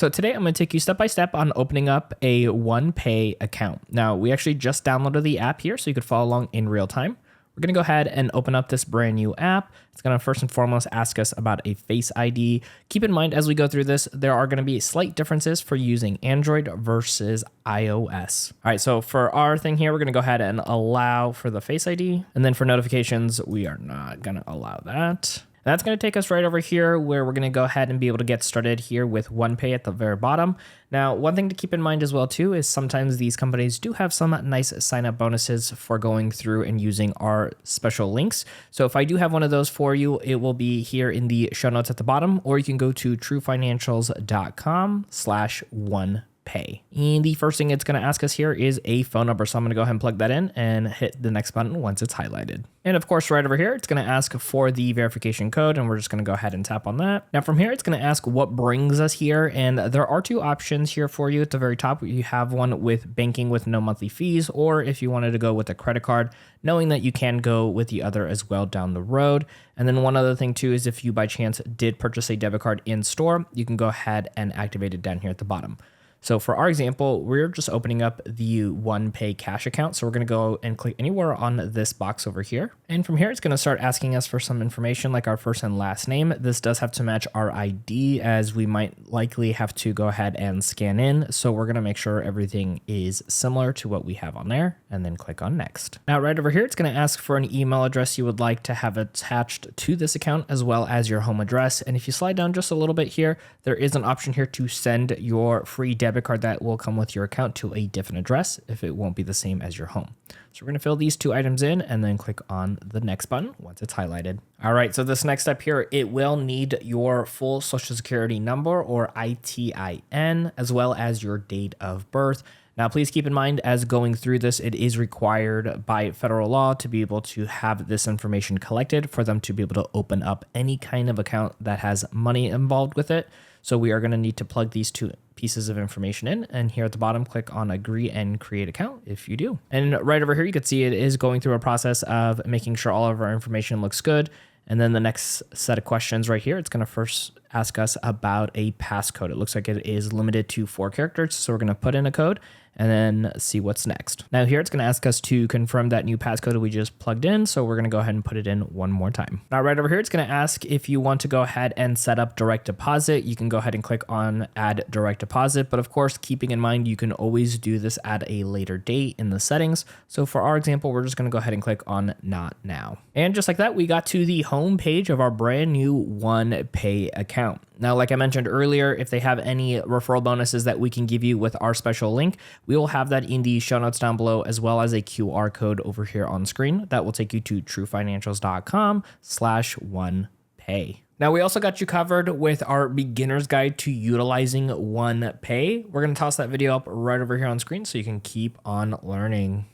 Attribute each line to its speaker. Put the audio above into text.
Speaker 1: So today I'm going to take you step by step on opening up a OnePay account. Now we actually just downloaded the app here so you could follow along in real time. We're going to go ahead and open up this brand new app. It's going to first and foremost ask us about a Face ID. Keep in mind as we go through this, there are going to be slight differences for using Android versus iOS. All right, so for our thing here, we're going to go ahead and allow for the Face ID. And then for notifications, we are not going to allow that. That's going to take us right over here where we're going to go ahead and be able to get started here with OnePay at the very bottom. Now, one thing to keep in mind as well too is sometimes these companies do have some nice sign up bonuses for going through and using our special links. So if I do have one of those for you, it will be here in the show notes at the bottom, or you can go to truefinancials.com/OnePay. And the first thing it's going to ask us here is a phone number. So I'm going to go ahead and plug that in and hit the next button once it's highlighted. And of course, right over here, it's going to ask for the verification code, and we're just going to go ahead and tap on that. Now from here, it's going to ask what brings us here. And there are two options here for you. At the very top, you have one with banking with no monthly fees, or if you wanted to go with a credit card, knowing that you can go with the other as well down the road. And then one other thing too is if you by chance did purchase a debit card in store, you can go ahead and activate it down here at the bottom. So for our example, we're just opening up the OnePay cash account. So we're going to go and click anywhere on this box over here. And from here, it's going to start asking us for some information like our first and last name. This does have to match our ID as we might likely have to go ahead and scan in. So we're going to make sure everything is similar to what we have on there and then click on next. Now right over here, it's going to ask for an email address you would like to have attached to this account as well as your home address. And if you slide down just a little bit here, there is an option here to send your free debit card that will come with your account to a different address if it won't be the same as your home. So we're going to fill these two items in and then click on the next button once it's highlighted. All right, so this next step here, it will need your full social security number or ITIN as well as your date of birth. Now, please keep in mind as going through this, it is required by federal law to be able to have this information collected for them to be able to open up any kind of account that has money involved with it. So we are going to need to plug these two pieces of information in, and here at the bottom, click on agree and create account if you do. And right over here, you can see it is going through a process of making sure all of our information looks good. And then the next set of questions right here, it's going to first ask us about a passcode. It looks like it is limited to 4 characters. So we're going to put in a code and then see what's next. Now here, it's going to ask us to confirm that new passcode we just plugged in. So we're going to go ahead and put it in one more time. Now right over here, it's going to ask if you want to go ahead and set up direct deposit. You can go ahead and click on add direct deposit. But of course, keeping in mind, you can always do this at a later date in the settings. So for our example, we're just going to go ahead and click on not now. And just like that, we got to the home page of our brand new OnePay account. Now, like I mentioned earlier, if they have any referral bonuses that we can give you with our special link, we will have that in the show notes down below, as well as a QR code over here on screen that will take you to truefinancials.com/OnePay. Now, we also got you covered with our beginner's guide to utilizing OnePay. We're going to toss that video up right over here on screen so you can keep on learning.